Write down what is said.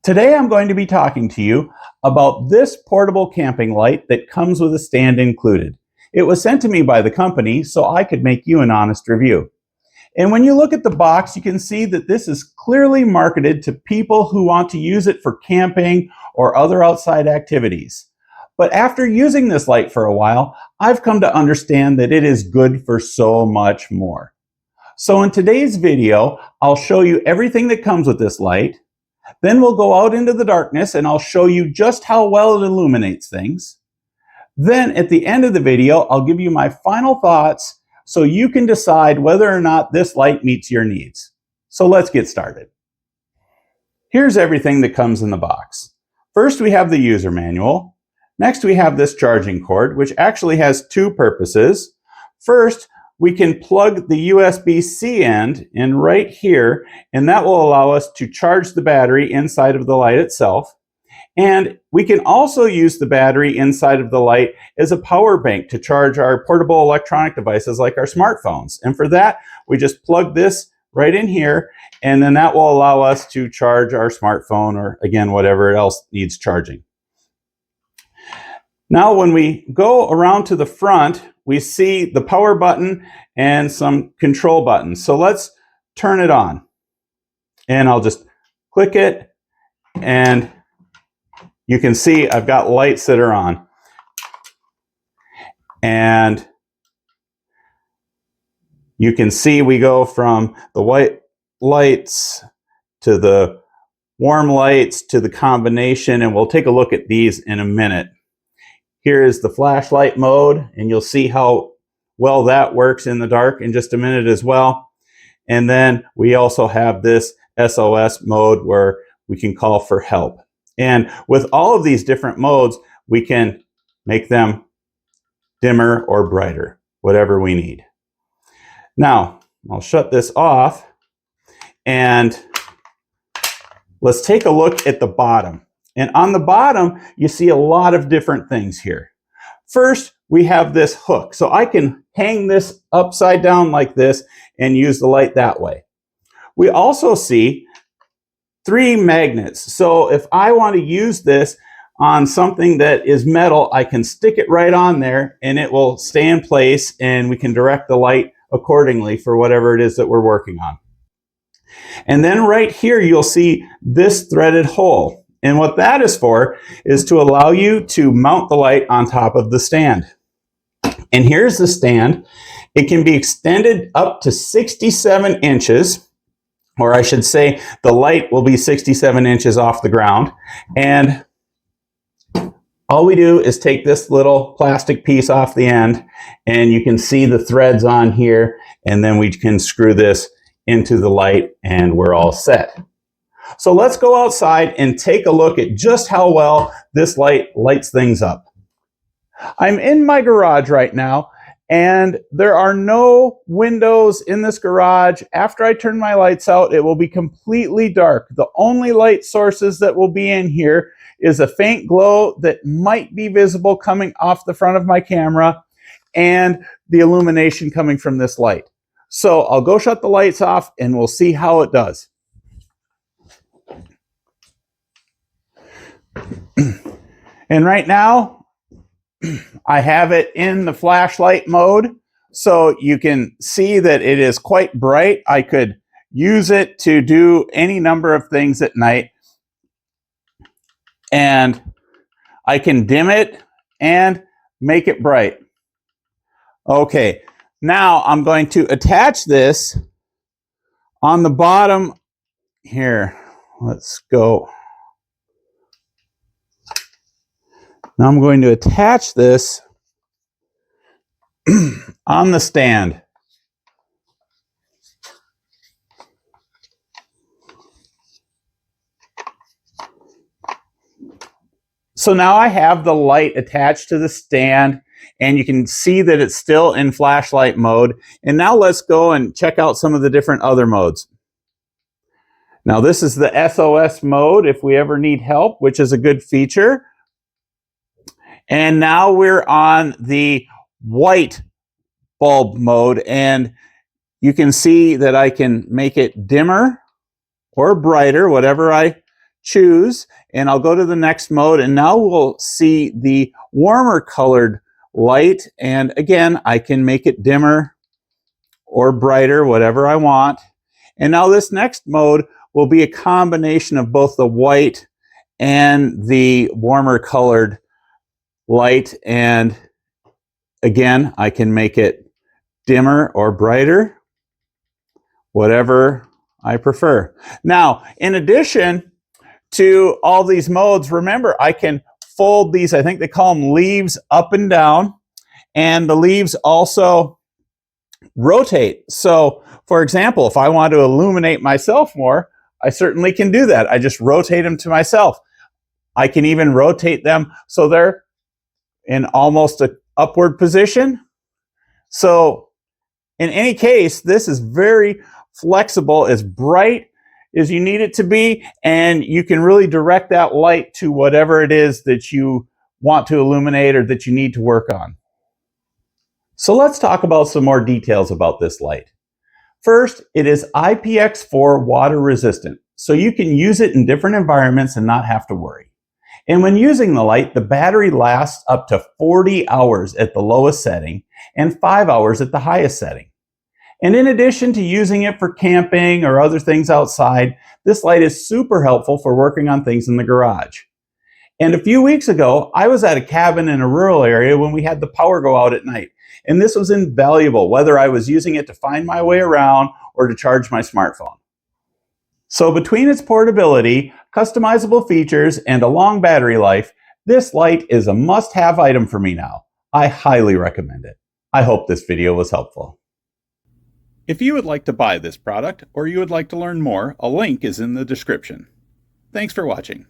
Today I'm going to be talking to you about this portable camping light that comes with a stand included. It was sent to me by the company so I could make you an honest review. And when you look at the box, you can see that this is clearly marketed to people who want to use it for camping or other outside activities. But after using this light for a while, I've come to understand that it is good for so much more. So in today's video, I'll show you everything that comes with this light. Then we'll go out into the darkness and I'll show you just how well it illuminates things. Then at the end of the video, I'll give you my final thoughts so you can decide whether or not this light meets your needs. So let's get started. Here's everything that comes in the box. First, we have the user manual. Next, we have this charging cord, which actually has two purposes. First, we can plug the USB-C end in right here, and that will allow us to charge the battery inside of the light itself. And we can also use the battery inside of the light as a power bank to charge our portable electronic devices like our smartphones. And for that, we just plug this right in here, and then that will allow us to charge our smartphone or, again, whatever else needs charging. Now, when we go around to the front, we see the power button and some control buttons. So let's turn it on. And I'll just click it, and you can see I've got lights that are on. And you can see we go from the white lights to the warm lights to the combination, and we'll take a look at these in a minute. Here is the flashlight mode, and you'll see how well that works in the dark in just a minute as well. And then we also have this SOS mode where we can call for help. And with all of these different modes, we can make them dimmer or brighter, whatever we need. Now, I'll shut this off, and let's take a look at the bottom. And on the bottom, you see a lot of different things here. First, we have this hook. So I can hang this upside down like this and use the light that way. We also see 3 magnets. So if I want to use this on something that is metal, I can stick it right on there and it will stay in place, and we can direct the light accordingly for whatever it is that we're working on. And then right here, you'll see this threaded hole. And what that is for is to allow you to mount the light on top of the stand. And here's the stand. It can be extended up to 67 inches, or I should say the light will be 67 inches off the ground. And all we do is take this little plastic piece off the end, and you can see the threads on here, and then we can screw this into the light and we're all set. So let's go outside and take a look at just how well this light lights things up. I'm in my garage right now, and there are no windows in this garage. After I turn my lights out, it will be completely dark. The only light sources that will be in here is a faint glow that might be visible coming off the front of my camera and the illumination coming from this light. So I'll go shut the lights off and we'll see how it does. And right now, I have it in the flashlight mode, so you can see that it is quite bright. I could use it to do any number of things at night. And I can dim it and make it bright. Okay, now I'm going to attach this on the bottom here. Let's go. Now I'm going to attach this on the stand. So now I have the light attached to the stand, and you can see that it's still in flashlight mode. And now let's go and check out some of the different other modes. Now this is the SOS mode if we ever need help, which is a good feature. And now we're on the white bulb mode, and you can see that I can make it dimmer or brighter, whatever I choose, and I'll go to the next mode, and now we'll see the warmer colored light. And again, I can make it dimmer or brighter, whatever I want. And now this next mode will be a combination of both the white and the warmer colored light. And again, I can make it dimmer or brighter, whatever I prefer. Now, in addition to all these modes, remember, I can fold these, I think they call them leaves, up and down, and the leaves also rotate. So, for example, if I want to illuminate myself more, I certainly can do that. I just rotate them to myself. I can even rotate them so they're in almost an upward position. So, in any case, this is very flexible, as bright as you need it to be, and you can really direct that light to whatever it is that you want to illuminate or that you need to work on. So let's talk about some more details about this light. First, it is IPX4 water resistant, so you can use it in different environments and not have to worry. And when using the light, the battery lasts up to 40 hours at the lowest setting and 5 hours at the highest setting. And in addition to using it for camping or other things outside, this light is super helpful for working on things in the garage. And a few weeks ago, I was at a cabin in a rural area when we had the power go out at night. And this was invaluable, whether I was using it to find my way around or to charge my smartphone. So between its portability, customizable features, and a long battery life, this light is a must-have item for me now. I highly recommend it. I hope this video was helpful. If you would like to buy this product or you would like to learn more, a link is in the description. Thanks for watching.